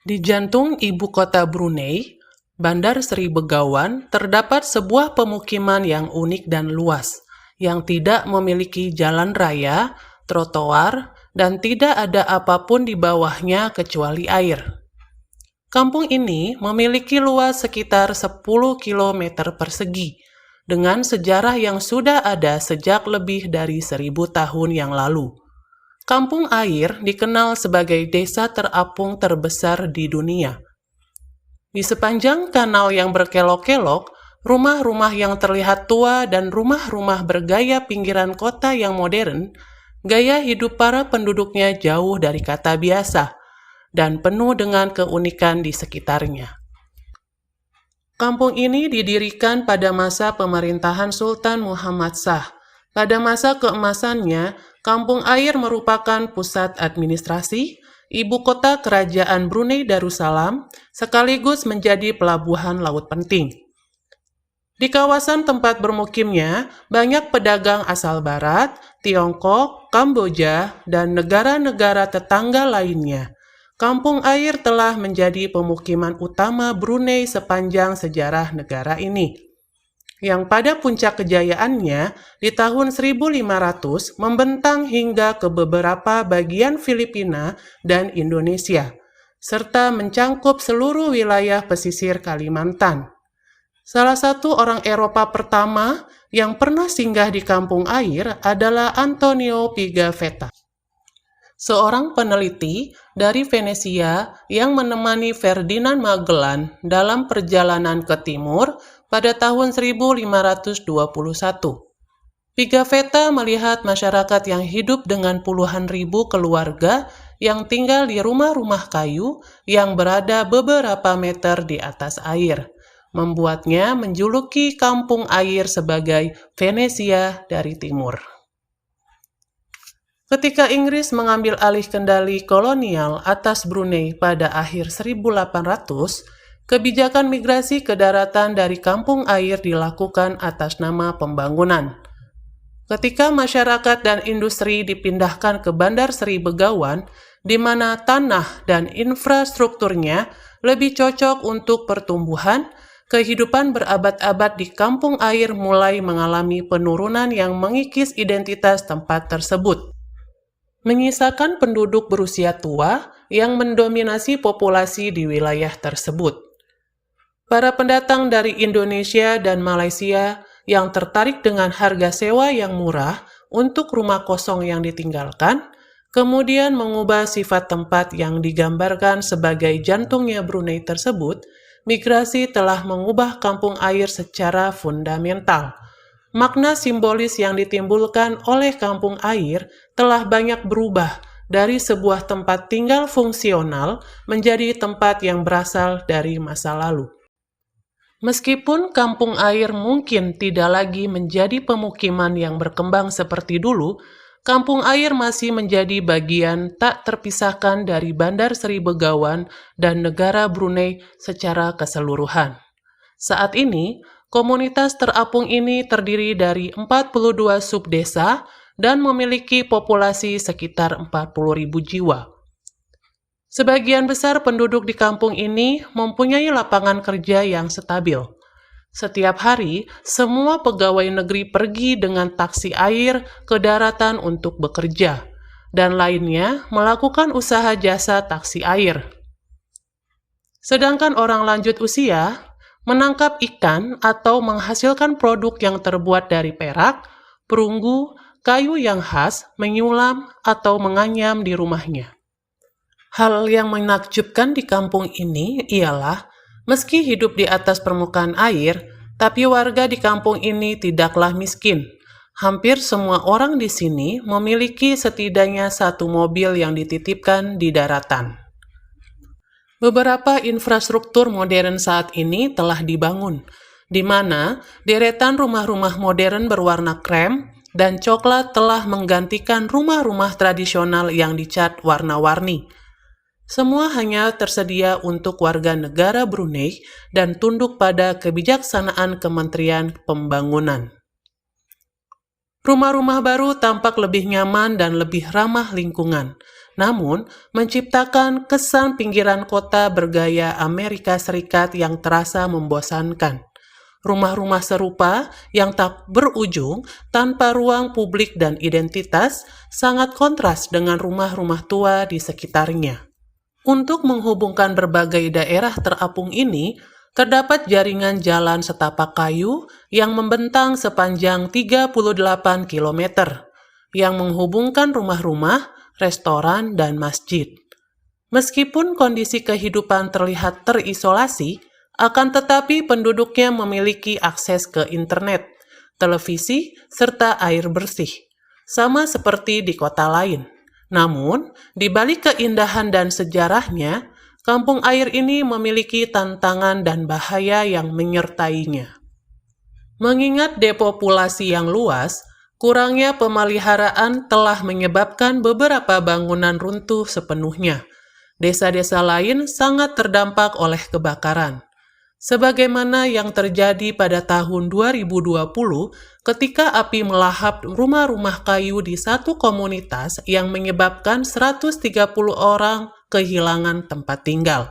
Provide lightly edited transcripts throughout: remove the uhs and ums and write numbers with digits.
Di jantung ibu kota Brunei, Bandar Seri Begawan, terdapat sebuah pemukiman yang unik dan luas, yang tidak memiliki jalan raya, trotoar, dan tidak ada apapun di bawahnya kecuali air. Kampung ini memiliki luas sekitar 10 km persegi, dengan sejarah yang sudah ada sejak lebih dari 1000 tahun yang lalu. Kampung Air dikenal sebagai desa terapung terbesar di dunia. Di sepanjang kanal yang berkelok-kelok, rumah-rumah yang terlihat tua dan rumah-rumah bergaya pinggiran kota yang modern, gaya hidup para penduduknya jauh dari kata biasa dan penuh dengan keunikan di sekitarnya. Kampung ini didirikan pada masa pemerintahan Sultan Muhammad Shah. Pada masa keemasannya, Kampung Air merupakan pusat administrasi, ibu kota kerajaan Brunei Darussalam, sekaligus menjadi pelabuhan laut penting. Di kawasan tempat bermukimnya, banyak pedagang asal Barat, Tiongkok, Kamboja, dan negara-negara tetangga lainnya. Kampung Air telah menjadi pemukiman utama Brunei sepanjang sejarah negara ini, yang pada puncak kejayaannya di tahun 1500 membentang hingga ke beberapa bagian Filipina dan Indonesia, serta mencangkup seluruh wilayah pesisir Kalimantan. Salah satu orang Eropa pertama yang pernah singgah di Kampung Air adalah Antonio Pigafetta, seorang peneliti dari Venesia yang menemani Ferdinand Magellan dalam perjalanan ke timur pada tahun 1521. Pigafetta melihat masyarakat yang hidup dengan puluhan ribu keluarga yang tinggal di rumah-rumah kayu yang berada beberapa meter di atas air, membuatnya menjuluki Kampung Air sebagai Venesia dari timur. Ketika Inggris mengambil alih kendali kolonial atas Brunei pada akhir 1800, kebijakan migrasi ke daratan dari Kampung Air dilakukan atas nama pembangunan. Ketika masyarakat dan industri dipindahkan ke Bandar Seri Begawan, di mana tanah dan infrastrukturnya lebih cocok untuk pertumbuhan, kehidupan berabad-abad di Kampung Air mulai mengalami penurunan yang mengikis identitas tempat tersebut, menyisakan penduduk berusia tua yang mendominasi populasi di wilayah tersebut. Para pendatang dari Indonesia dan Malaysia yang tertarik dengan harga sewa yang murah untuk rumah kosong yang ditinggalkan, kemudian mengubah sifat tempat yang digambarkan sebagai jantungnya Brunei tersebut. Migrasi telah mengubah Kampung Air secara fundamental. Makna simbolis yang ditimbulkan oleh Kampung Air telah banyak berubah dari sebuah tempat tinggal fungsional menjadi tempat yang berasal dari masa lalu. Meskipun Kampung Air mungkin tidak lagi menjadi pemukiman yang berkembang seperti dulu, Kampung Air masih menjadi bagian tak terpisahkan dari Bandar Seri Begawan dan negara Brunei secara keseluruhan. Saat ini, komunitas terapung ini terdiri dari 42 subdesa dan memiliki populasi sekitar 40.000 jiwa. Sebagian besar penduduk di kampung ini mempunyai lapangan kerja yang stabil. Setiap hari, semua pegawai negeri pergi dengan taksi air ke daratan untuk bekerja, dan lainnya melakukan usaha jasa taksi air. Sedangkan orang lanjut usia menangkap ikan atau menghasilkan produk yang terbuat dari perak, perunggu, kayu yang khas, menyulam, atau menganyam di rumahnya. Hal yang menakjubkan di kampung ini ialah, meski hidup di atas permukaan air, tapi warga di kampung ini tidaklah miskin. Hampir semua orang di sini memiliki setidaknya satu mobil yang dititipkan di daratan. Beberapa infrastruktur modern saat ini telah dibangun, di mana deretan rumah-rumah modern berwarna krem dan coklat telah menggantikan rumah-rumah tradisional yang dicat warna-warni. Semua hanya tersedia untuk warga negara Brunei dan tunduk pada kebijaksanaan Kementerian Pembangunan. Rumah-rumah baru tampak lebih nyaman dan lebih ramah lingkungan, namun menciptakan kesan pinggiran kota bergaya Amerika Serikat yang terasa membosankan. Rumah-rumah serupa yang tak berujung, tanpa ruang publik dan identitas, sangat kontras dengan rumah-rumah tua di sekitarnya. Untuk menghubungkan berbagai daerah terapung ini, terdapat jaringan jalan setapak kayu yang membentang sepanjang 38 km, yang menghubungkan rumah-rumah, restoran, dan masjid. Meskipun kondisi kehidupan terlihat terisolasi, akan tetapi penduduknya memiliki akses ke internet, televisi, serta air bersih, sama seperti di kota lain. Namun, di balik keindahan dan sejarahnya, kampung air ini memiliki tantangan dan bahaya yang menyertainya. Mengingat depopulasi yang luas, kurangnya pemeliharaan telah menyebabkan beberapa bangunan runtuh sepenuhnya. Desa-desa lain sangat terdampak oleh kebakaran. Sebagaimana yang terjadi pada tahun 2020 ketika api melahap rumah-rumah kayu di satu komunitas yang menyebabkan 130 orang kehilangan tempat tinggal.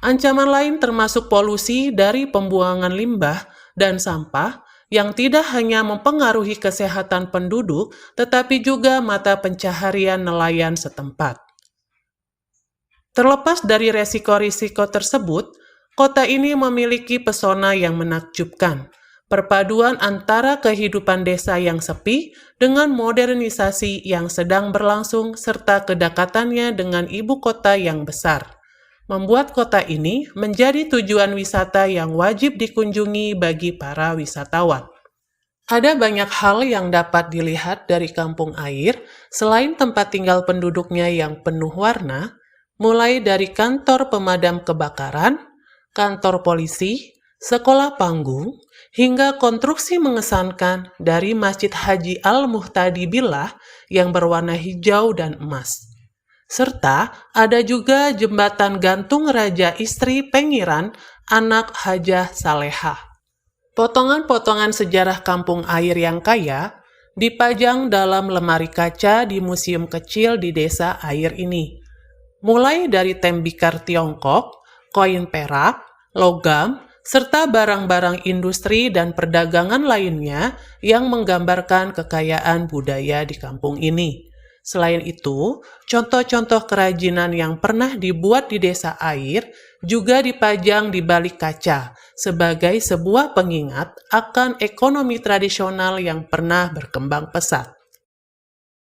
Ancaman lain termasuk polusi dari pembuangan limbah dan sampah yang tidak hanya mempengaruhi kesehatan penduduk, tetapi juga mata pencaharian nelayan setempat. Terlepas dari resiko-risiko tersebut, kota ini memiliki pesona yang menakjubkan. Perpaduan antara kehidupan desa yang sepi dengan modernisasi yang sedang berlangsung serta kedekatannya dengan ibu kota yang besar membuat kota ini menjadi tujuan wisata yang wajib dikunjungi bagi para wisatawan. Ada banyak hal yang dapat dilihat dari kampung air selain tempat tinggal penduduknya yang penuh warna, mulai dari kantor pemadam kebakaran, kantor polisi, sekolah panggung, hingga konstruksi mengesankan dari Masjid Haji Al-Muhtadi Billah yang berwarna hijau dan emas. Serta ada juga jembatan gantung Raja Istri Pengiran anak Hajah Salehah. Potongan-potongan sejarah kampung air yang kaya dipajang dalam lemari kaca di museum kecil di desa air ini. Mulai dari tembikar Tiongkok, koin perak, logam, serta barang-barang industri dan perdagangan lainnya yang menggambarkan kekayaan budaya di kampung ini. Selain itu, contoh-contoh kerajinan yang pernah dibuat di desa air juga dipajang di balik kaca sebagai sebuah pengingat akan ekonomi tradisional yang pernah berkembang pesat.